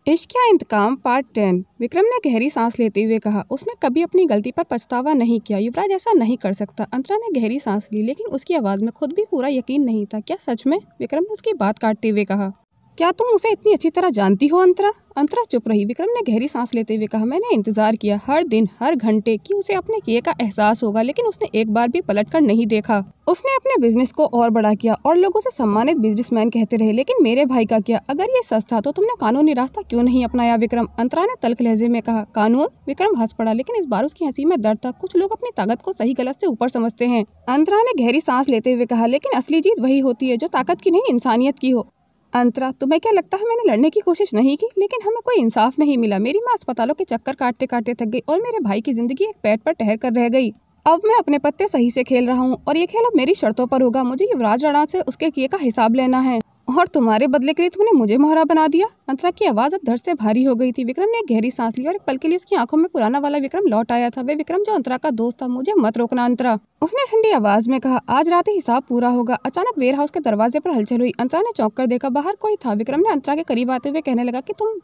इश्क या इंतकाम पार्ट 10। विक्रम ने गहरी सांस लेते हुए कहा, उसने कभी अपनी गलती पर पछतावा नहीं किया। युवराज ऐसा नहीं कर सकता। अंतरा ने गहरी सांस ली, लेकिन उसकी आवाज़ में खुद भी पूरा यकीन नहीं था। क्या सच में? विक्रम ने उसकी बात काटते हुए कहा। क्या तुम उसे इतनी अच्छी तरह जानती हो अंतरा? अंतरा चुप रही। विक्रम ने गहरी सांस लेते हुए कहा, मैंने इंतजार किया हर दिन हर घंटे कि उसे अपने किए का एहसास होगा, लेकिन उसने एक बार भी पलट कर नहीं देखा। उसने अपने बिजनेस को और बड़ा किया और लोग उसे सम्मानित बिजनेसमैन कहते रहे, लेकिन मेरे भाई का क्या? अगर ये सच था तो तुमने कानूनी रास्ता क्यों नहीं अपनाया विक्रम? अंतरा ने तल्ख लहजे में कहा। कानून? विक्रम हंस पड़ा, लेकिन इस बार उसकी हंसी में दर्द था। कुछ लोग अपनी ताकत को सही गलत से ऊपर समझते हैं। अंतरा ने गहरी सांस लेते हुए कहा, लेकिन असली जीत वही होती है जो ताकत की नहीं इंसानियत की हो। अंतरा, तुम्हें क्या लगता है मैंने लड़ने की कोशिश नहीं की, लेकिन हमें कोई इंसाफ नहीं मिला। मेरी माँ अस्पतालों के चक्कर काटते काटते थक गई और मेरे भाई की जिंदगी एक पैड पर ठहर कर रह गई। अब मैं अपने पत्ते सही से खेल रहा हूँ और ये खेल अब मेरी शर्तों पर होगा। मुझे युवराज राणा से उसके किए का हिसाब लेना है और तुम्हारे बदले के लिए तुमने मुझे मोहरा बना दिया। अंतरा की आवाज़ अब दर्द से भारी हो गई थी। विक्रम ने एक गहरी सांस ली और एक पल के लिए उसकी आंखों में पुराना वाला विक्रम लौट आया था। वे विक्रम जो अंतरा का दोस्त था। मुझे मत रोकना अंतरा, उसने ठंडी आवाज में कहा। आज रात ही हिसाब पूरा होगा। अचानक वेयर हाउस के दरवाजे पर हलचल हुई। अंतरा ने चौंक कर देखा, बाहर कोई था। विक्रम ने अंतरा के करीब आते हुए कहने लगा कि तुम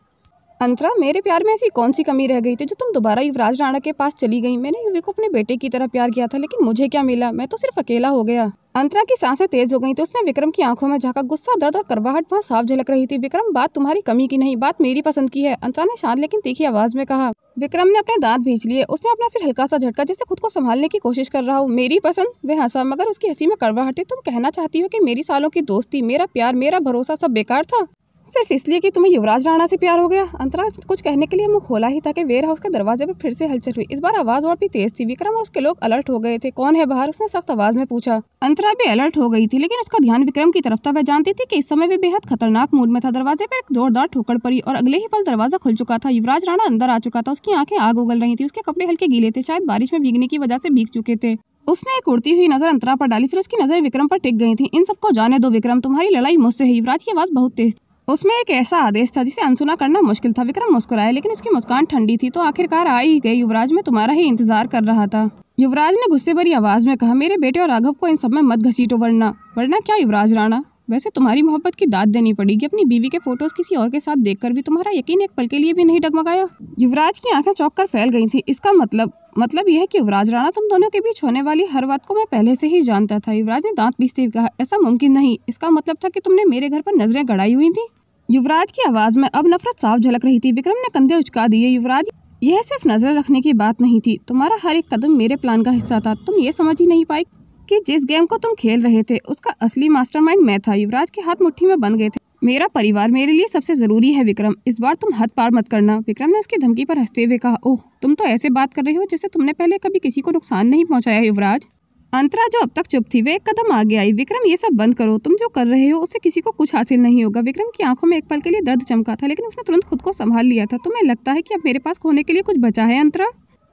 अंतरा, मेरे प्यार में ऐसी कौन सी कमी रह गई थी जो तुम दोबारा युवराज राणा के पास चली गई? मैंने युवी को अपने बेटे की तरह प्यार किया था, लेकिन मुझे क्या मिला? मैं तो सिर्फ अकेला हो गया। अंतरा की सांसें तेज हो गई तो उसने विक्रम की आंखों में झांका। गुस्सा, दर्द और करवाहट वहाँ साफ झलक रही थी। विक्रम, बात तुम्हारी कमी की नहीं, बात मेरी पसंद की है, अंतरा ने शांत लेकिन तीखी आवाज में कहा। विक्रम ने अपने दांत भींच लिए। उसने अपना सिर हल्का सा झटका, जैसे खुद को संभालने की कोशिश कर रहा हो। मेरी पसंद? वह हंसा, मगर उसकी हंसी में कड़वाहट थी। तुम कहना चाहती हो कि मेरी सालों की दोस्ती, मेरा प्यार, मेरा भरोसा सब बेकार था सिर्फ इसलिए कि तुम्हें युवराज राणा से प्यार हो गया? अंतरा कुछ कहने के लिए मुंह खोला ही था कि वेयर हाउस के दरवाजे पर फिर से हलचल हुई। इस बार आवाज और भी तेज थी। विक्रम और उसके लोग अलर्ट हो गए थे। कौन है बाहर? उसने सख्त आवाज में पूछा। अंतरा भी अलर्ट हो गई थी, लेकिन उसका ध्यान विक्रम की तरफ था। वह जानती थी कि इस समय वे बेहद खतरनाक मूड में था। दरवाजे पर एक जोरदार ठोकर पड़ी और अगले ही पल दरवाजा खुल चुका था। युवराज राणा अंदर आ चुका था। उसकी आंखें आग उगल रही थी। उसके कपड़े हल्के गीले थे, शायद बारिश में भीगने की वजह से भीग चुके थे। उसने एक उड़ती हुई नजर अंतरा पर डाली, फिर उसकी नजर विक्रम पर टिक गई थी। इन सबको जाने दो विक्रम, तुम्हारी लड़ाई मुझसे है। युवराज की आवाज बहुत तेज, उसमें एक ऐसा आदेश था जिसे अनसुना करना मुश्किल था। विक्रम मुस्कुराया, लेकिन उसकी मुस्कान ठंडी थी। तो आखिरकार आ ही गए। युवराज, मैं तुम्हारा ही इंतजार कर रहा था। युवराज ने गुस्से भरी आवाज में कहा। मेरे बेटे और राघव को इन सब में मत घसीटो, वरना क्या युवराज राणा? वैसे तुम्हारी मोहब्बत की दाद देनी पड़ेगी। अपनी बीवी के फोटोज किसी और के साथ देखकर भी तुम्हारा यकीन एक पल के लिए भी नहीं डगमगाया? युवराज की आंखें चौंक कर फैल गई थी। इसका मतलब यह है कि युवराज राणा, तुम दोनों के बीच होने वाली हर बात को मैं पहले से ही जानता था। युवराज ने दांत पीसते हुए कहा। ऐसा मुमकिन नहीं। इसका मतलब था कि तुमने मेरे घर पर नजरें गड़ाई हुई थी। युवराज की आवाज में अब नफरत साफ झलक रही थी। विक्रम ने कंधे उचका दिए। युवराज, यह सिर्फ नजरें रखने की बात नहीं थी। तुम्हारा हर एक कदम मेरे प्लान का हिस्सा था। तुम ये समझ ही नहीं पाई कि जिस गेम को तुम खेल रहे थे उसका असली मास्टरमाइंड मैं था। युवराज के हाथ मुट्ठी में बंध गए थे। मेरा परिवार मेरे लिए सबसे जरूरी है विक्रम, इस बार तुम हद पार मत करना। विक्रम ने उसकी धमकी पर हंसते हुए कहा। ओह, तुम तो ऐसे बात कर रहे हो जैसे तुमने पहले कभी किसी को नुकसान नहीं पहुंचाया। युवराज, अंतरा जो अब तक चुप थी, वे एक कदम आगे आई। विक्रम, ये सब बंद करो। तुम जो कर रहे हो उससे किसी को कुछ हासिल नहीं होगा। विक्रम की आंखों में एक पल के लिए दर्द चमका था, लेकिन उसने तुरंत खुद को संभाल लिया था। तुम्हें लगता है कि अब मेरे पास खोने के लिए कुछ बचा है अंतरा?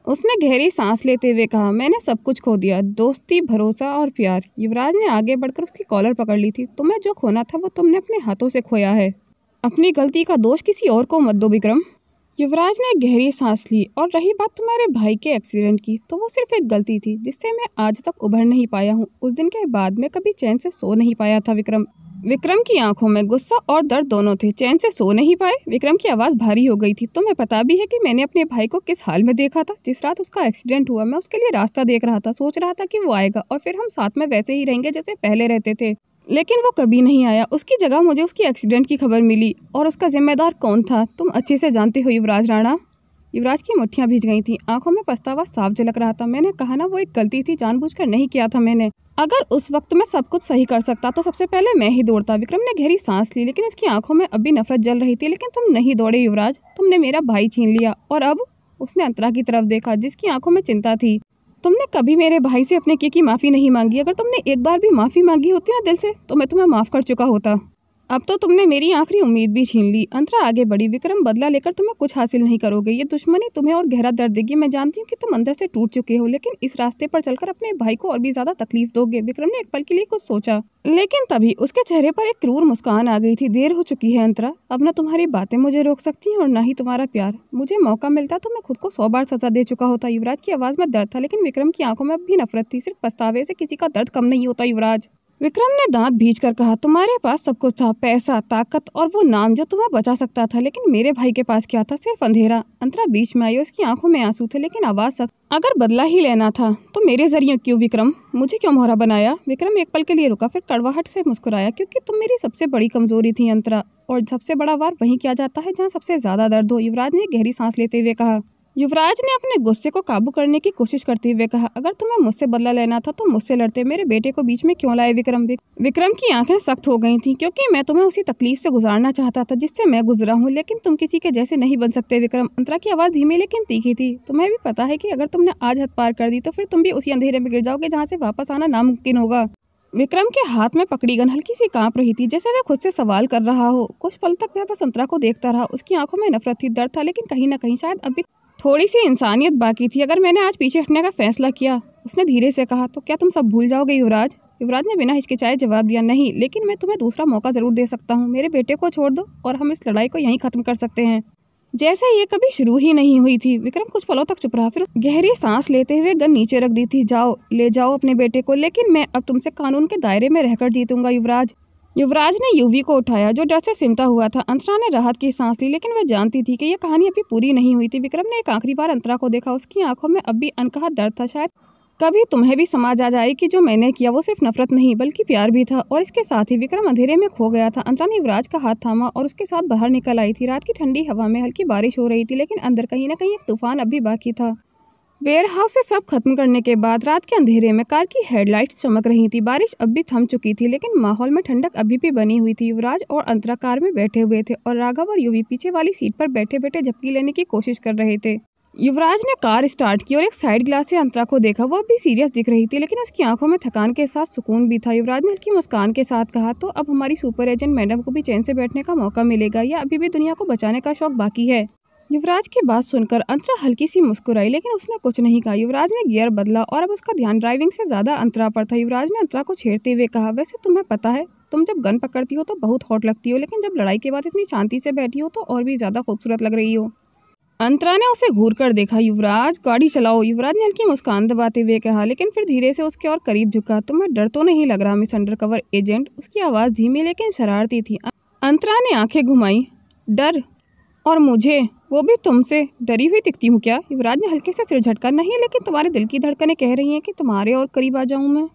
उसने गहरी सांस लेते हुए कहा। मैंने सब कुछ खो दिया, दोस्ती, भरोसा और प्यार। युवराज ने आगे बढ़कर उसकी कॉलर पकड़ ली थी। तुम्हें जो खोना था वो तुमने अपने हाथों से खोया है। अपनी गलती का दोष किसी और को मत दो विक्रम। युवराज ने एक गहरी सांस ली। और रही बात तुम्हारे भाई के एक्सीडेंट की, तो वो सिर्फ एक गलती थी जिससे मैं आज तक उभर नहीं पाया हूँ। उस दिन के बाद मैं कभी चैन से सो नहीं पाया था विक्रम। विक्रम की आंखों में गुस्सा और दर्द दोनों थे। चैन से सो नहीं पाए? विक्रम की आवाज़ भारी हो गई थी। तुम्हें पता भी है कि मैंने अपने भाई को किस हाल में देखा था? जिस रात उसका एक्सीडेंट हुआ, मैं उसके लिए रास्ता देख रहा था। सोच रहा था कि वो आएगा और फिर हम साथ में वैसे ही रहेंगे जैसे पहले रहते थे, लेकिन वो कभी नहीं आया। उसकी जगह मुझे उसकी एक्सीडेंट की खबर मिली। और उसका जिम्मेदार कौन था तुम अच्छे से जानते हो युवराज राणा। युवराज की मुट्ठियां भीज गई थीं, आंखों में पछतावा साफ झलक रहा था। मैंने कहा ना, वो एक गलती थी, जानबूझकर नहीं किया था मैंने। अगर उस वक्त मैं सब कुछ सही कर सकता तो सबसे पहले मैं ही दौड़ता। विक्रम ने गहरी सांस ली, लेकिन उसकी आंखों में अब भी नफरत जल रही थी। लेकिन तुम नहीं दौड़े युवराज, तुमने मेरा भाई छीन लिया। और अब? उसने अंतरा की तरफ देखा, जिसकी आंखों में चिंता थी। तुमने कभी मेरे भाई से अपने किए की माफ़ी नहीं मांगी। अगर तुमने एक बार भी माफ़ी मांगी होती ना दिल से, तो मैं तुम्हें माफ़ कर चुका होता। अब तो तुमने मेरी आखिरी उम्मीद भी छीन ली। अंतरा आगे बढ़ी। विक्रम, बदला लेकर तुम्हें कुछ हासिल नहीं करोगे। ये दुश्मनी तुम्हें और गहरा दर्द देगी। मैं जानती हूँ कि तुम अंदर से टूट चुके हो, लेकिन इस रास्ते पर चलकर अपने भाई को और भी ज्यादा तकलीफ दोगे। विक्रम ने एक पल के लिए कुछ सोचा, लेकिन तभी उसके चेहरे पर एक क्रूर मुस्कान आ गई थी। देर हो चुकी है अंतरा, अब न तुम्हारी बातें मुझे रोक सकती हैं और ना ही तुम्हारा प्यार। मुझे मौका मिलता तो मैं खुद को 100 बार सजा दे चुका होता। युवराज की आवाज में दर्द था, लेकिन विक्रम की आंखों में अब भी नफरत थी। सिर्फ पछतावे से किसी का दर्द कम नहीं होता युवराज। विक्रम ने दांत भींच कर कहा, तुम्हारे पास सब कुछ था, पैसा, ताकत और वो नाम जो तुम्हें बचा सकता था, लेकिन मेरे भाई के पास क्या था? सिर्फ अंधेरा। अंतरा बीच में आई, उसकी आंखों में आंसू थे लेकिन आवाज सख्त। अगर बदला ही लेना था तो मेरे जरिए क्यों विक्रम? मुझे क्यों मोहरा बनाया? विक्रम एक पल के लिए रुका, फिर कड़वाहट से मुस्कुराया, क्योंकि तुम मेरी सबसे बड़ी कमजोरी थी अंतरा, और सबसे बड़ा वार वहीं किया जाता है जहाँ सबसे ज्यादा दर्द हो। युवराज ने गहरी सांस लेते हुए कहा। युवराज ने अपने गुस्से को काबू करने की कोशिश करते हुए कहा, अगर तुम्हें मुझसे बदला लेना था तो मुझसे लड़ते, मेरे बेटे को बीच में क्यों लाए विक्रम? विक्रम की आंखें सख्त हो गई थीं, क्योंकि मैं तुम्हें उसी तकलीफ से गुजारना चाहता था जिससे मैं गुजरा हूँ, लेकिन तुम किसी के जैसे नहीं बन सकते विक्रम। अंतरा की आवाज़ धीमी लेकिन तीखी थी। तुम्हें भी पता है कि अगर तुमने आज हद पार कर दी तो फिर तुम भी उसी अंधेरे में गिर जाओगे जहाँ से वापस आना नामुमकिन होगा। विक्रम के हाथ में पकड़ी गन हल्की सी कांप रही थी, जैसे वह खुद से सवाल कर रहा हो। कुछ पल तक वह बस अंतरा को देखता रहा। उसकी आंखों में नफरत थी, दर्द था, लेकिन कहीं ना कहीं शायद अभी थोड़ी सी इंसानियत बाकी थी। अगर मैंने आज पीछे हटने का फैसला किया, उसने धीरे से कहा, तो क्या तुम सब भूल जाओगे युवराज? युवराज ने बिना हिचकिचाए जवाब दिया, नहीं, लेकिन मैं तुम्हें दूसरा मौका जरूर दे सकता हूँ। मेरे बेटे को छोड़ दो और हम इस लड़ाई को यहीं खत्म कर सकते हैं, जैसे ये कभी शुरू ही नहीं हुई थी। विक्रम कुछ पलों तक चुप रहा, फिर गहरी सांस लेते हुए गन नीचे रख दी थी। जाओ, ले जाओ अपने बेटे को, लेकिन मैं अब तुमसे कानून के दायरे में रहकर जीतूंगा युवराज। युवराज ने युवी को उठाया, जो डर से सिमटा हुआ था। अंतरा ने राहत की सांस ली, लेकिन वह जानती थी कि यह कहानी अभी पूरी नहीं हुई थी। विक्रम ने एक आखिरी बार अंतरा को देखा। उसकी आंखों में अब भी अनकहा दर्द था। शायद कभी तुम्हें भी समझ आ जाए कि जो मैंने किया वो सिर्फ नफरत नहीं बल्कि प्यार भी था। और इसके साथ ही विक्रम अंधेरे में खो गया था। अंतरा ने युवराज का हाथ थामा और उसके साथ बाहर निकल आई थी। रात की ठंडी हवा में हल्की बारिश हो रही थी, लेकिन अंदर कहीं ना कहीं एक तूफान अभी बाकी था। वेयरहाउस से सब खत्म करने के बाद रात के अंधेरे में कार की हेडलाइट्स चमक रही थी। बारिश अब भी थम चुकी थी, लेकिन माहौल में ठंडक अभी भी बनी हुई थी। युवराज और अंतरा कार में बैठे हुए थे और राघव और युवी पीछे वाली सीट पर बैठे बैठे झपकी लेने की कोशिश कर रहे थे। युवराज ने कार स्टार्ट की और एक साइड ग्लास से अंतरा को देखा। वो भी सीरियस दिख रही थी, लेकिन उसकी आंखों में थकान के साथ सुकून भी था। युवराज ने हल्की मुस्कान के साथ कहा, तो अब हमारी सुपर एजेंट मैडम को भी चैन से बैठने का मौका मिलेगा, या अभी भी दुनिया को बचाने का शौक बाकी है? युवराज की बात सुनकर अंतरा हल्की सी मुस्कुराई, लेकिन उसने कुछ नहीं कहा। युवराज ने गियर बदला और अब उसका ध्यान ड्राइविंग से ज्यादा अंतरा पर था। युवराज ने अंतरा को छेड़ते हुए कहा, वैसे तुम्हें पता है, तुम जब गन पकड़ती हो तो बहुत हॉट लगती हो, लेकिन जब लड़ाई के बाद इतनी शांति से बैठी हो तो और भी ज्यादा खूबसूरत लग रही हो। अंतरा ने उसे घूर कर देखा। युवराज, गाड़ी चलाओ, युवराज ने हल्की मुस्कान दबाते हुए कहा, लेकिन फिर धीरे से उसके और करीब झुका। तुम्हें डर तो नहीं लग रहा मिस अंडरकवर एजेंट? उसकी आवाज़ धीमी लेकिन शरारती थी। अंतरा ने आंखें घुमाई। डर? और मुझे, वो भी तुमसे? डरी हुई दिखती हूँ क्या? युवराज ने हल्के से सिर झटका। नहीं, लेकिन तुम्हारे दिल की धड़कनें कह रही हैं कि तुम्हारे और करीब आ जाऊँ मैं।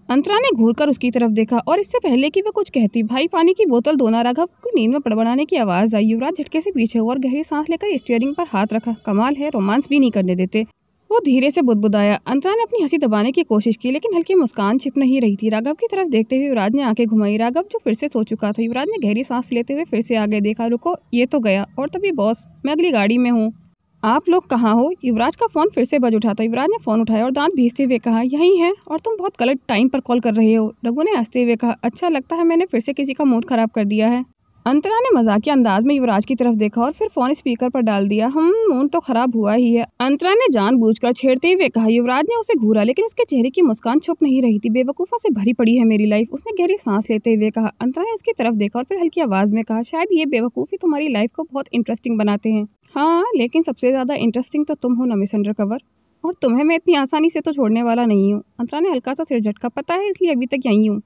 अंतरा ने घूरकर उसकी तरफ देखा और इससे पहले कि वह कुछ कहती, भाई पानी की बोतल दो ना। राघव की नींद में बड़बड़ाने की आवाज़ आई। युवराज झटके से पीछे हुआ और गहरी सांस लेकर स्टीयरिंग पर हाथ रखा। कमाल है, रोमांस भी नहीं करने देते, वो धीरे से बुदबुदाया। अंतरा ने अपनी हंसी दबाने की कोशिश की, लेकिन हल्की मुस्कान छिप नहीं रही थी। राघव की तरफ देखते हुए युवराज ने आंखें घुमाई। राघव जो फिर से सो चुका था। युवराज ने गहरी सांस लेते हुए फिर से आगे देखा। रुको, ये तो गया। और तभी, बॉस, मैं अगली गाड़ी में हूँ। आप लोग कहाँ हो? युवराज का फोन फिर से बज उठा था। युवराज ने फोन उठाया और दांत भींचते हुए कहा, यहीं है, और तुम बहुत गलत टाइम पर कॉल कर रहे हो। रघु ने हंसते हुए कहा, अच्छा, लगता है मैंने फिर से किसी का मूड खराब कर दिया है। अंतरा ने मजाकिया अंदाज में युवराज की तरफ देखा और फिर फोन स्पीकर पर डाल दिया। मूड तो खराब हुआ ही है, अंतरा ने जानबूझकर छेड़ते हुए कहा। युवराज ने उसे घूरा, लेकिन उसके चेहरे की मुस्कान छुप नहीं रही थी। बेवकूफ़ों से भरी पड़ी है मेरी लाइफ, उसने गहरी सांस लेते हुए कहा। अंतरा ने उसकी तरफ देखा और फिर हल्की आवाज में कहा, शायद ये बेवकूफ़ी तुम्हारी लाइफ को बहुत इंटरेस्टिंग बनाते हैं। हाँ, लेकिन सबसे ज्यादा इंटरेस्टिंग तो तुम हो ना मिस अंडरकवर, और तुम्हें मैं इतनी आसानी से तो छोड़ने वाला नहीं हूँ। अंतरा ने हल्का सा सिर झटका। पता है, इसलिए अभी तक यहीं हूँ,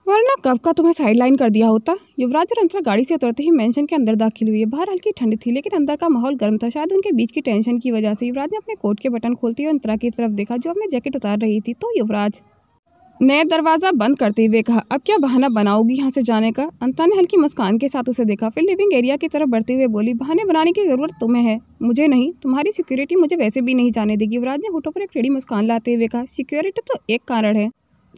वरना कब का तुम्हें साइडलाइन कर दिया होता। युवराज और अंतरा गाड़ी से उतरते ही मेंशन के अंदर दाखिल हुई। बाहर हल्की ठंड थी, लेकिन अंदर का माहौल गर्म था, शायद उनके बीच की टेंशन की वजह से। युवराज ने अपने कोट के बटन खोलते हुए अंतरा की तरफ देखा, जो अपने जैकेट उतार रही थी। तो युवराज ने दरवाजा बंद करते हुए कहा, अब क्या बहाना बनाओगी यहाँ से जाने का? अंतरा ने हल्की मुस्कान के साथ उसे देखा, फिर लिविंग एरिया की तरफ बढ़ते हुए बोली, बहाने बनाने की जरूरत तुम्हें है, मुझे नहीं। तुम्हारी सिक्योरिटी मुझे वैसे भी नहीं जाने देगी। युवराज ने होठों पर एक टेढ़ी मुस्कान लाते हुए कहा, सिक्योरिटी तो एक कारण है,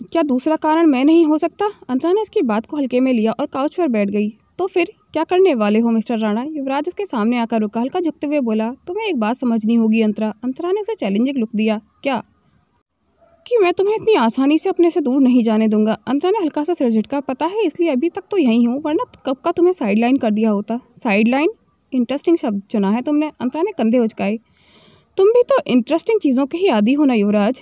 क्या दूसरा कारण मैं नहीं हो सकता? अंतरा ने उसकी बात को हल्के में लिया और काउच पर बैठ गई। तो फिर क्या करने वाले हो मिस्टर राणा? युवराज उसके सामने आकर रुका, हल्का झुकते हुए बोला, तुम्हें एक बात समझनी होगी अंतरा। अंतरा ने उसे चैलेंजिंग लुक दिया। क्या? कि मैं तुम्हें इतनी आसानी से अपने से दूर नहीं जाने दूंगा। अंतरा ने हल्का सा सिर झटका। पता है, इसलिए अभी तक तो यहीं हूँ, वरना कब का तुम्हें साइडलाइन कर दिया होता। साइडलाइन? इंटरेस्टिंग शब्द चुना है तुमने। अंतरा ने कंधे उचकाए। तुम भी तो इंटरेस्टिंग चीज़ों के ही आदी हो ना युवराज।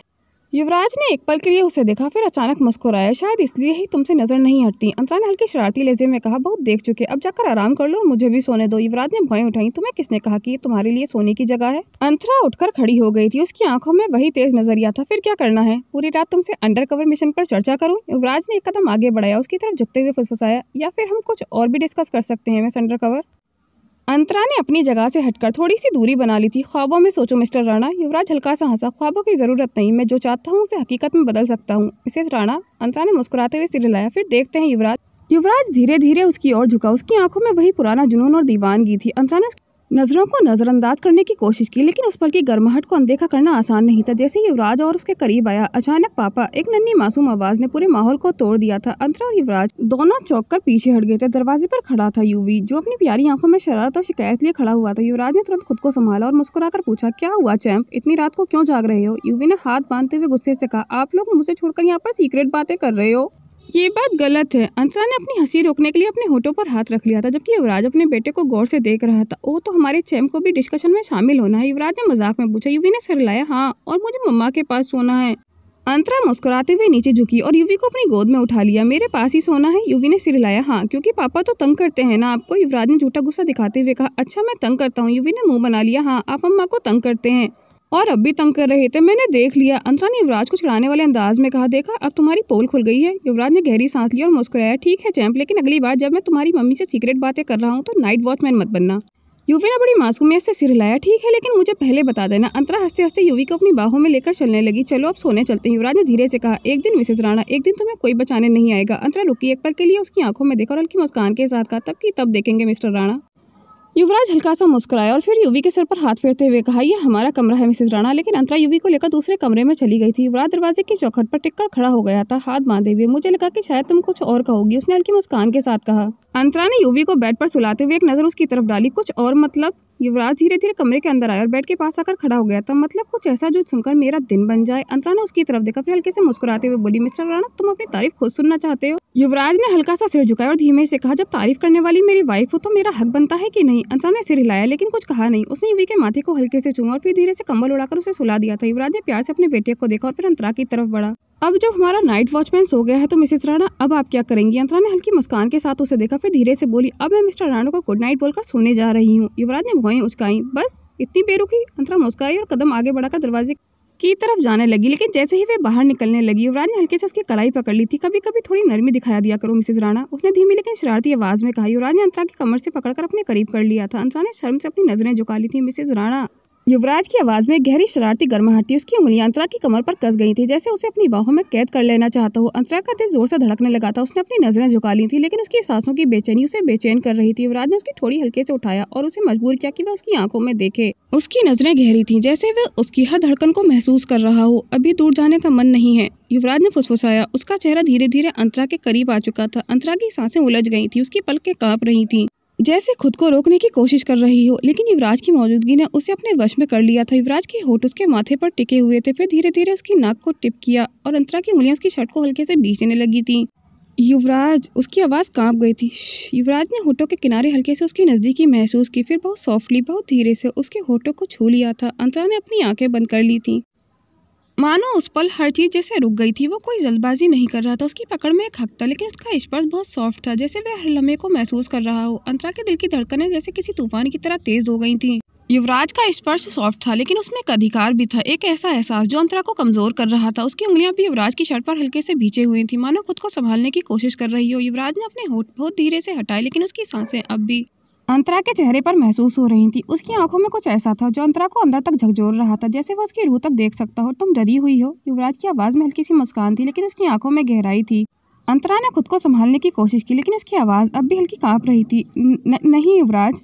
युवराज ने एक पल के लिए उसे देखा, फिर अचानक मुस्कुराया। शायद इसलिए ही तुमसे नजर नहीं हटती, अंतरा ने हल्की शरारती लहजे में कहा। बहुत देख चुके, अब जाकर आराम कर लो और मुझे भी सोने दो। युवराज ने भौएं उठाई। तुम्हें किसने कहा कि ये तुम्हारे लिए सोने की जगह है? अंतरा उठकर खड़ी हो गई थी, उसकी आंखों में वही तेज नजरिया था। फिर क्या करना है? पूरी रात तुमसे अंडर कवर मिशन पर चर्चा करूं? युवराज ने एक कदम आगे बढ़ाया, उसकी तरफ झुकते हुए फुसफुसाया। या फिर हम कुछ और भी डिस्कस कर सकते हैं मिस अंडर कवर। अंतरा ने अपनी जगह से हटकर थोड़ी सी दूरी बना ली थी। ख्वाबों में सोचो मिस्टर राणा। युवराज हल्का सा हंसा। ख्वाबों की जरूरत नहीं, मैं जो चाहता हूँ उसे हकीकत में बदल सकता हूँ मिसेस राणा। अंतरा ने मुस्कुराते हुए सिर हिलाया। फिर देखते हैं युवराज। युवराज धीरे धीरे उसकी ओर झुका, उसकी आंखों में वही पुराना जुनून और दीवानगी थी। अंतरा ने नजरों को नजरअंदाज करने की कोशिश की, लेकिन उस पल की गर्माहट को अनदेखा करना आसान नहीं था। जैसे युवराज और उसके करीब आया, अचानक पापा, एक नन्ही मासूम आवाज ने पूरे माहौल को तोड़ दिया था। अंतरा और युवराज दोनों चौंक कर पीछे हट गए थे। दरवाजे पर खड़ा था यूवी, जो अपनी प्यारी आंखों में शरारत और शिकायत लिए खड़ा हुआ था। युवराज ने तुरंत खुद को संभाला और मुस्कुराकर पूछा, क्या हुआ चैंप? इतनी रात को क्यों जाग रहे हो? यूवी ने हाथ बांधते हुए गुस्से से कहा, आप लोग मुझे छोड़कर यहाँ पर सीक्रेट बातें कर रहे हो। ये बात गलत है। अंतरा ने अपनी हंसी रोकने के लिए अपने होठों पर हाथ रख लिया था, जबकि युवराज अपने बेटे को गौर से देख रहा था। ओ, तो हमारे चैम्प को भी डिस्कशन में शामिल होना है? युवराज ने मजाक में पूछा। युवी ने सिर हिलाया। हाँ, और मुझे मम्मा के पास सोना है। अंतरा मुस्कुराते हुए नीचे झुकी और युवी को अपनी गोद में उठा लिया। मेरे पास ही सोना है? युवी ने सिर हिलाया। हाँ, क्योंकि पापा तो तंग करते हैं ना आपको। युवराज ने झूठा गुस्सा दिखाते हुए कहा। अच्छा, मैं तंग करता हूँ? युवी ने मुंह बना लिया। हाँ, आप अम्मा को तंग करते हैं और अब भी तंग कर रहे थे, मैंने देख लिया। अंतरा ने युवराज को चिढ़ाने वाले अंदाज में कहा। देखा, अब तुम्हारी पोल खुल गई है। युवराज ने गहरी सांस ली और मुस्कुराया। ठीक है चैंप, लेकिन अगली बार जब मैं तुम्हारी मम्मी से सीक्रेट बातें कर रहा हूँ तो नाइट वॉचमैन मत बनना। युवी ने बड़ी मासूमियत से सिर हिलाया। ठीक है, लेकिन मुझे पहले बता देना। अंतरा हंसते हंसते युवी को अपनी बाहों में लेकर चलने लगी। चलो अब सोने चलते हैं, युवराज ने धीरे से कहा। एक दिन मिसेस राणा, एक दिन तुम्हें कोई बचाने नहीं आएगा। अंतरा रुकी, एक पल के लिए उसकी आंखों में देखा और हल्की मुस्कान के साथ कहा, तब की तब देखेंगे मिस्टर राणा। युवराज हल्का सा मुस्कुराया और फिर युवी के सर पर हाथ फेरते हुए कहा, यह हमारा कमरा है मिसेस राणा। लेकिन अंतरा युवी को लेकर दूसरे कमरे में चली गई थी। युवराज दरवाजे की चौखट पर टिककर खड़ा हो गया था, हाथ बांधे हुए। मुझे लगा कि शायद तुम कुछ और कहोगी, उसने हल्की मुस्कान के साथ कहा। अंतरा ने युवी को बेड पर सुलाते हुए एक नजर उसकी तरफ डाली। कुछ और मतलब? युवराज धीरे धीरे कमरे के अंदर आया और बेड के पास आकर खड़ा हो गया था। मतलब कुछ ऐसा जो सुनकर मेरा दिन बन जाए। अंतरा ने उसकी तरफ देखा, फिर हल्के से मुस्कुराते हुए बोली, मिस्टर राणा, तुम अपनी तारीफ खुद सुनना चाहते हो? युवराज ने हल्का सा सिर झुकाया और धीमे से कहा, जब तारीफ करने वाली मेरी वाइफ हो तो मेरा हक बनता है कि नहीं? अंतरा ने सिर हिलाया, लेकिन कुछ कहा नहीं। उसने युवी के माथे को हल्के से चूमा और फिर धीरे से कंबल उड़ाकर उसे सुला दिया था। युवराज ने प्यार से अपने बेटे को देखा और फिर अंतरा की तरफ बढ़ा। अब जब हमारा नाइट वॉचमैन सो गया है तो मिसेस राणा, अब आप क्या करेंगी? अंतरा ने हल्की मुस्कान के साथ उसे देखा, फिर धीरे से बोली, अब मैं मिस्टर राणा को गुड नाइट बोलकर सोने जा रही हूँ। युवराज ने भौएं उचकाई। बस इतनी बेरुखी? अंतरा मुस्कुराई और कदम आगे बढ़ाकर दरवाजे की तरफ जाने लगी, लेकिन जैसे ही वे बाहर निकलने लगी, युवराज ने हल्के से उसकी कलाई पकड़ ली थी। कभी कभी थोड़ी नरमी दिखाया दिया करो मिसेस राणा, उसने धीमी लेकिन शरारती आवाज में कहा। युवराज ने अंतरा की कमर से पकड़कर अपने करीब कर लिया था। अंतरा ने शर्म से अपनी नजरें झुका ली थी। मिसेस राणा, युवराज की आवाज में गहरी शरारती गर्माहट थी। उसकी उंगलियां अंतरा की कमर पर कस गई थी, जैसे उसे अपनी बाहों में कैद कर लेना चाहता हो। अंतरा का दिल जोर से धड़कने लगा था। उसने अपनी नजरें झुका ली थी, लेकिन उसकी सांसों की बेचैनी उसे बेचैन कर रही थी। युवराज ने उसकी थोड़ी हल्के से उठाया और उसे मजबूर किया कि वह उसकी आंखों में देखे। उसकी नजरें गहरी थीं, जैसे वह उसकी हर धड़कन को महसूस कर रहा हो। अभी दूर जाने का मन नहीं है, युवराज ने फुसफुसाया। उसका चेहरा धीरे धीरे अंतरा के करीब आ चुका था। अंतरा की सांसें उलझ गई थी, उसकी पलकें कांप रही थीं, जैसे खुद को रोकने की कोशिश कर रही हो, लेकिन युवराज की मौजूदगी ने उसे अपने वश में कर लिया था। युवराज के होठ उसके माथे पर टिके हुए थे, फिर धीरे धीरे उसकी नाक को टिप किया और अंतरा की उंगलियां उसकी शर्ट को हल्के से भींचने लगी थीं। युवराज, उसकी आवाज कांप गई थी। युवराज ने होठों के किनारे हल्के से उसकी नजदीकी महसूस की, फिर बहुत सॉफ्टली, बहुत धीरे से उसके होठों को छू लिया था। अंतरा ने अपनी आंखें बंद कर ली थी, मानो उस पल हर चीज जैसे रुक गई थी। वो कोई जल्दबाजी नहीं कर रहा था, उसकी पकड़ में एक हक था, लेकिन उसका स्पर्श बहुत सॉफ्ट था, जैसे वह हर लम्हे को महसूस कर रहा हो। अंतरा के दिल की धड़कनें जैसे किसी तूफान की तरह तेज हो गई थीं। युवराज का स्पर्श सॉफ्ट था, लेकिन उसमें एक अधिकार भी था, एक ऐसा एहसास जो अंतरा को कमजोर कर रहा था। उसकी उंगलियां भी युवराज की शर्ट पर हल्के से भींचे हुई थी, मानो खुद को संभालने की कोशिश कर रही हो। युवराज ने अपने होठ बहुत धीरे से हटाए, लेकिन उसकी सांसें अब भी अंतरा के चेहरे पर महसूस हो रही थी। उसकी आंखों में कुछ ऐसा था जो अंतरा को अंदर तक झकझोर रहा था, जैसे वो उसकी रूह तक देख सकता हो। तुम डरी हुई हो? युवराज की आवाज में हल्की सी मुस्कान थी, लेकिन उसकी आंखों में गहराई थी। अंतरा ने खुद को संभालने की कोशिश की, लेकिन उसकी आवाज अब भी हल्की कांप रही थी। नहीं युवराज।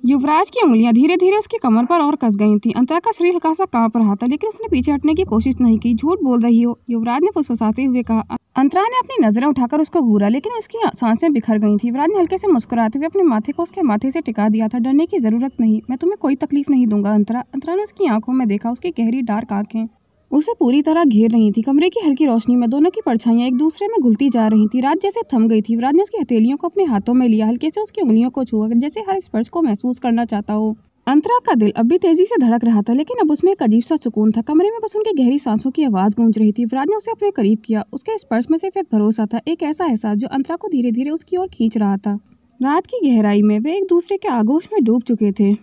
युवराज की उंगलियां धीरे धीरे उसकी कमर पर और कस गई थीं। अंतरा का शरीर हल्का सा कांप रहा था, लेकिन उसने पीछे हटने की कोशिश नहीं की। झूठ बोल रही हो, युवराज ने फुसफुसाते हुए कहा। अंतरा ने अपनी नजरें उठाकर उसको घूरा, लेकिन उसकी सांसें बिखर गई थीं। युवराज ने हल्के से मुस्कुराते हुए अपने माथे को उसके माथे से टिका दिया था। डरने की जरूरत नहीं, मैं तुम्हें कोई तकलीफ नहीं दूंगा अंतरा। अंतरा ने उसकी आंखों में देखा, उसकी गहरी डार्क आंखें उसे पूरी तरह घेर रही थी। कमरे की हल्की रोशनी में दोनों की परछाइयां एक दूसरे में घुलती जा रही थी। रात जैसे थम गई थी। युवराज ने उसकी हथेलियों को अपने हाथों में लिया, हल्के से उसकी उंगलियों को छुआ, जैसे हर स्पर्श को महसूस करना चाहता हो। अंतरा का दिल अब भी तेजी से धड़क रहा था, लेकिन अब उसमें एक अजीब सा सुकून था। कमरे में बस उनकी गहरी सांसों की आवाज़ गूंज रही थी। युवराज ने उसे अपने करीब किया। उसके स्पर्श में सिर्फ एक भरोसा था, एक ऐसा एहसास जो अंतरा को धीरे धीरे उसकी ओर खींच रहा था। रात की गहराई में वे एक दूसरे के आगोश में डूब चुके थे।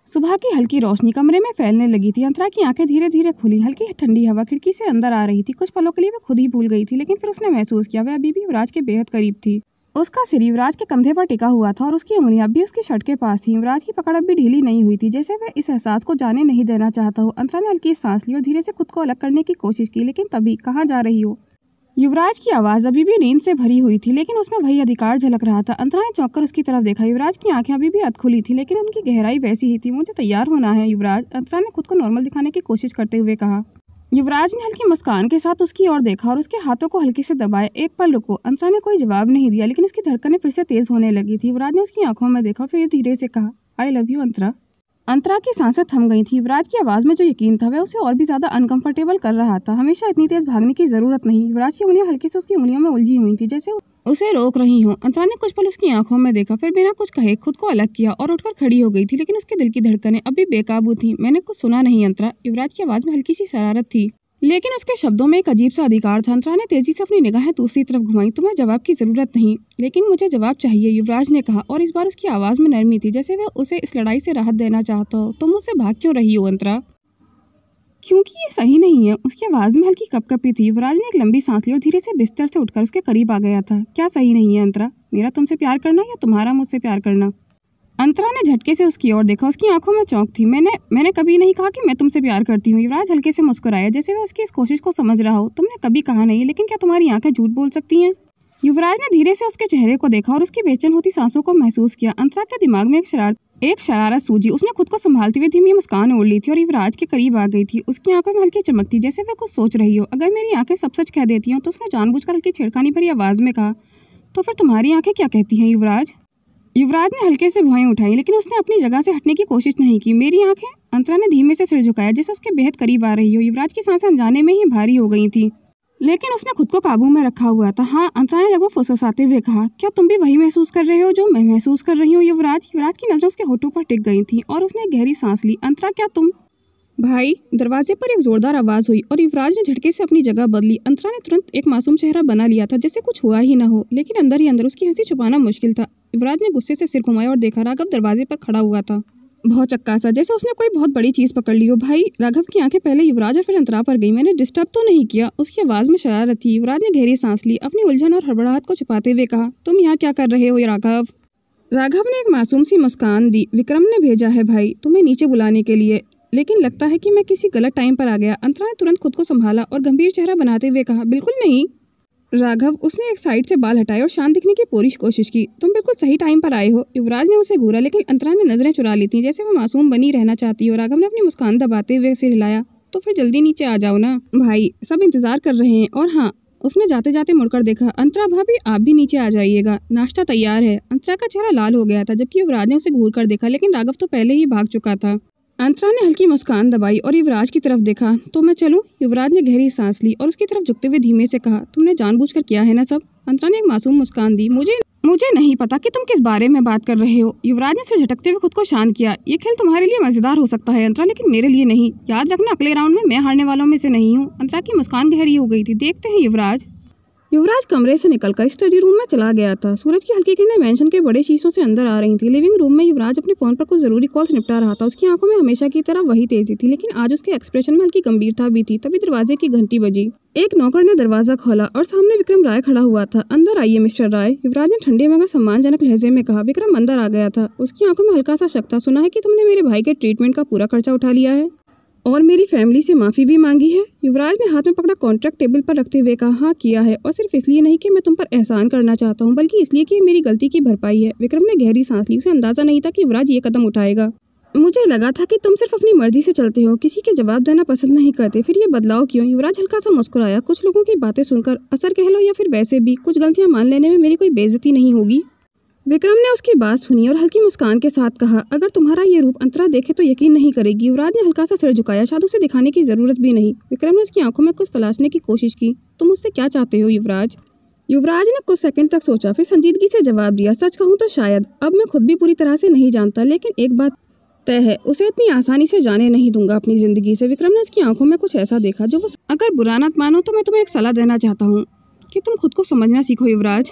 सुबह की हल्की रोशनी कमरे में फैलने लगी थी। अंतरा की आंखें धीरे धीरे खुली। हल्की ठंडी हवा खिड़की से अंदर आ रही थी। कुछ पलों के लिए वह खुद ही भूल गई थी, लेकिन फिर उसने महसूस किया वह अभी भी युवराज के बेहद करीब थी। उसका सिर युवराज के कंधे पर टिका हुआ था और उसकी उंगलियां अब भी उसकी शर्ट के पास थी। युवराज की पकड़ अब भी ढीली नहीं हुई थी, जैसे वह इस एहसास को जाने नहीं देना चाहता हो। अंतरा ने हल्की सांस ली और धीरे से खुद को अलग करने की कोशिश की, लेकिन तभी कहाँ जा रही हो। युवराज की आवाज़ अभी भी नींद से भरी हुई थी, लेकिन उसमें वही अधिकार झलक रहा था। अंतरा ने चौंक कर उसकी तरफ देखा। युवराज की आंखें अभी भी अध खुली थी, लेकिन उनकी गहराई वैसी ही थी। मुझे तैयार होना है युवराज, अंतरा ने खुद को नॉर्मल दिखाने की कोशिश करते हुए कहा। युवराज ने हल्की मुस्कान के साथ उसकी ओर देखा और उसके हाथों को हल्के से दबाया। एक पल रुको। अंतरा ने कोई जवाब नहीं दिया, लेकिन उसकी धड़कनें फिर से तेज होने लगी थी। युवराज ने उसकी आंखों में देखा, फिर धीरे से कहा, आई लव यू अंतरा। अंतरा की सांसें थम गई थी। युवराज की आवाज़ में जो यकीन था वह उसे और भी ज़्यादा अनकंफर्टेबल कर रहा था। हमेशा इतनी तेज भागने की ज़रूरत नहीं। युवराज की उंगलियां हल्के से उसकी उंगलियों में उलझी हुई थी, जैसे उसे रोक रही हों। अंतरा ने कुछ पल उसकी आंखों में देखा, फिर बिना कुछ कहे खुद को अलग किया और उठकर खड़ी हो गई थी, लेकिन उसके दिल की धड़कनें अभी बेकाबू थी। मैंने कुछ सुना नहीं अंतरा। युवराज की आवाज़ में हल्की सी शरारत थी, लेकिन उसके शब्दों में एक अजीब सा अधिकार था। अंतरा ने तेजी से अपनी निगाहें दूसरी तरफ घुमाई। तुम्हें जवाब की जरूरत नहीं, लेकिन मुझे जवाब चाहिए, युवराज ने कहा, और इस बार उसकी आवाज़ में नरमी थी, जैसे वह उसे इस लड़ाई से राहत देना चाहता हो। तुम मुझसे भाग क्यों रही हो अंतरा? क्योंकि ये सही नहीं है। उसकी आवाज़ में हल्की कपकपी थी। युवराज ने एक लंबी सांस ली और धीरे से बिस्तर से उठकर उसके करीब आ गया था। क्या सही नहीं है अंतरा? मेरा तुमसे प्यार करना या तुम्हारा मुझसे प्यार करना? अंतरा ने झटके से उसकी ओर देखा। उसकी आंखों में चौंक थी। मैंने कभी नहीं कहा कि मैं तुमसे प्यार करती हूँ। युवराज हल्के से मुस्कुराया, जैसे वह उसकी इस कोशिश को समझ रहा हो। तुमने कभी कहा नहीं, लेकिन क्या तुम्हारी आंखें झूठ बोल सकती हैं? युवराज ने धीरे से उसके चेहरे को देखा और उसकी बेचैन होती सांसों को महसूस किया। अंतरा के दिमाग में एक शरारत सूझी। उसने खुद को संभालते हुए धीमी मुस्कान ओढ़ ली थी और युवराज के करीब आ गई थी। उसकी आंखों में हल्की चमक थी, जैसे वह कुछ सोच रही हो। अगर मेरी आंखें सब सच कह देती हो, तो उसने जानबूझकर हल्की छेड़खानी भरी आवाज़ में कहा, तो फिर तुम्हारी आंखें क्या कहती हैं युवराज? युवराज ने हल्के से भुआएं उठाई, लेकिन उसने अपनी जगह से हटने की कोशिश नहीं की। मेरी आंखें? अंतरा ने धीमे से सिर झुकाया, जैसे उसके बेहद करीब आ रही हो। युवराज की सांसें अनजाने में ही भारी हो गई थी, लेकिन उसने खुद को काबू में रखा हुआ था। हाँ, अंतरा ने लगभग फुसफुसाते हुए कहा, क्या तुम भी वही महसूस कर रहे हो जो मैं महसूस कर रही हूँ युवराज? युवराज की नजरें उसके होठों पर टिक गई थी और उसने एक गहरी सांस ली। अंतरा, क्या तुम? भाई, दरवाजे पर एक जोरदार आवाज़ हुई और युवराज ने झटके से अपनी जगह बदली। अंतरा ने तुरंत एक मासूम चेहरा बना लिया था, जैसे कुछ हुआ ही ना हो, लेकिन अंदर ही अंदर उसकी हंसी छुपाना मुश्किल था। युवराज ने गुस्से से सिर घुमाया और देखा, राघव दरवाजे पर खड़ा हुआ था, बहुत चक्का सा, जैसे उसने कोई बहुत बड़ी चीज़ पकड़ ली हो। भाई, राघव की आंखें पहले युवराज और फिर अंतरा पर गई। मैंने डिस्टर्ब तो नहीं किया? उसकी आवाज़ में शरारत थी। युवराज ने गहरी सांस ली, अपनी उलझन और हड़बड़ाहट को छुपाते हुए कहा, तुम यहाँ क्या कर रहे हो राघव? राघव ने एक मासूम सी मुस्कान दी। विक्रम ने भेजा है भाई तुम्हें नीचे बुलाने के लिए, लेकिन लगता है कि मैं किसी गलत टाइम पर आ गया। अंतरा ने तुरंत खुद को संभाला और गंभीर चेहरा बनाते हुए कहा, बिल्कुल नहीं राघव। उसने एक साइड से बाल हटाए और शांत दिखने की पूरी कोशिश की। तुम बिल्कुल सही टाइम पर आए हो। युवराज ने उसे घूरा, लेकिन अंतरा ने नजरें चुरा ली थी, जैसे वह मासूम बनी रहना चाहती हो। राघव ने अपनी मुस्कान दबाते हुए सिर हिलाया, तो फिर जल्दी नीचे आ जाओ ना भाई, सब इंतजार कर रहे हैं। और हाँ, उसने जाते जाते मुड़कर देखा, अंतरा भाभी आप भी नीचे आ जाइएगा, नाश्ता तैयार है। अंतरा का चेहरा लाल हो गया था, जबकि युवराज ने उसे घूर कर देखा, लेकिन राघव तो पहले ही भाग चुका था। अंतरा ने हल्की मुस्कान दबाई और युवराज की तरफ देखा, तो मैं चलूं? युवराज ने गहरी सांस ली और उसकी तरफ झुकते हुए धीमे से कहा, तुमने जानबूझकर किया है ना सब? अंतरा ने एक मासूम मुस्कान दी। मुझे नहीं पता कि तुम किस बारे में बात कर रहे हो। युवराज ने सिर झटकते हुए खुद को शांत किया। ये खेल तुम्हारे लिए मजेदार हो सकता है अंतरा, लेकिन मेरे लिए नहीं। याद रखना, अगले राउंड में मैं हारने वालों में से नहीं हूँ। अंतरा की मुस्कान गहरी हो गई थी। देखते हैं युवराज। युवराज कमरे से निकलकर स्टडी रूम में चला गया था। सूरज की हल्की किरणें मेंशन के बड़े शीशों से अंदर आ रही थी। लिविंग रूम में युवराज अपने फोन पर कुछ जरूरी कॉल्स निपटा रहा था। उसकी आंखों में हमेशा की तरह वही तेजी थी, लेकिन आज उसके एक्सप्रेशन में हल्की गंभीरता भी थी। तभी दरवाजे की घंटी बजी। एक नौकर ने दरवाजा खोला और सामने विक्रम राय खड़ा हुआ था। अंदर आइए मिस्टर राय, युवराज ने ठंडे मगर सम्मानजनक लहजे में कहा। विक्रम अंदर आ गया था। उसकी आंखों में हल्का सा शक था। सुना है कि तुमने मेरे भाई के ट्रीटमेंट का पूरा खर्चा उठा लिया है और मेरी फैमिली से माफ़ी भी मांगी है। युवराज ने हाथ में पकड़ा कॉन्ट्रैक्ट टेबल पर रखते हुए कहा, हाँ किया है, और सिर्फ इसलिए नहीं कि मैं तुम पर एहसान करना चाहता हूँ, बल्कि इसलिए कि मेरी गलती की भरपाई है। विक्रम ने गहरी सांस ली। उसे अंदाजा नहीं था कि युवराज ये कदम उठाएगा। मुझे लगा था कि तुम सिर्फ अपनी मर्जी से चलते हो, किसी के जवाब देना पसंद नहीं करते, फिर ये बदलाव क्यों? युवराज हल्का सा मुस्कुराया। कुछ लोगों की बातें सुनकर, असर कह लो या फिर वैसे भी, कुछ गलतियाँ मान लेने में मेरी कोई बेइज्जती नहीं होगी। विक्रम ने उसकी बात सुनी और हल्की मुस्कान के साथ कहा, अगर तुम्हारा ये रूप अंतरा देखे तो यकीन नहीं करेगी। युवराज ने हल्का सा सिर झुकाया। शायद उसे दिखाने की जरूरत भी नहीं। विक्रम ने उसकी आंखों में कुछ तलाशने की कोशिश की। तुम मुझसे क्या चाहते हो युवराज? युवराज ने कुछ सेकंड तक सोचा, फिर संजीदगी से जवाब दिया, सच कहूँ तो शायद अब मैं खुद भी पूरी तरह से नहीं जानता, लेकिन एक बात तय है, उसे इतनी आसानी से जाने नहीं दूंगा अपनी ज़िंदगी से। विक्रम ने उसकी आंखों में कुछ ऐसा देखा जो वो, अगर बुरा ना मानो तो मैं तुम्हें एक सलाह देना चाहता हूँ कि तुम खुद को समझना सीखो युवराज।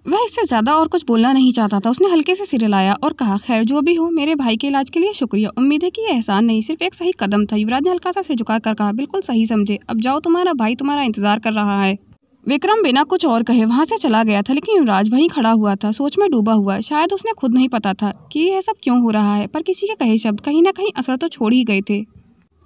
वह इससे ज़्यादा और कुछ बोलना नहीं चाहता था। उसने हल्के से सिर हिलाया और कहा, खैर जो भी हो, मेरे भाई के इलाज के लिए शुक्रिया। उम्मीद है कि यह एहसान नहीं, सिर्फ एक सही कदम था। युवराज ने हल्का सा सिर झुकाकर कहा, बिल्कुल सही समझे। अब जाओ, तुम्हारा भाई तुम्हारा इंतजार कर रहा है। विक्रम बिना कुछ और कहे वहां से चला गया था, लेकिन युवराज वहीं खड़ा हुआ था, सोच में डूबा हुआ। शायद उसने खुद नहीं पता था कि यह सब क्यों हो रहा है, पर किसी के कहे शब्द कहीं ना कहीं असर तो छोड़ ही गए थे।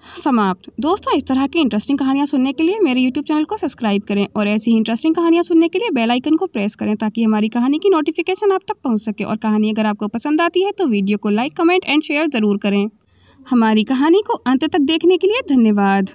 समाप्त। दोस्तों, इस तरह की इंटरेस्टिंग कहानियाँ सुनने के लिए मेरे YouTube चैनल को सब्सक्राइब करें और ऐसी ही इंटरेस्टिंग कहानियाँ सुनने के लिए बेल आइकन को प्रेस करें ताकि हमारी कहानी की नोटिफिकेशन आप तक पहुँच सके। और कहानी अगर आपको पसंद आती है तो वीडियो को लाइक, कमेंट एंड शेयर ज़रूर करें। हमारी कहानी को अंत तक देखने के लिए धन्यवाद।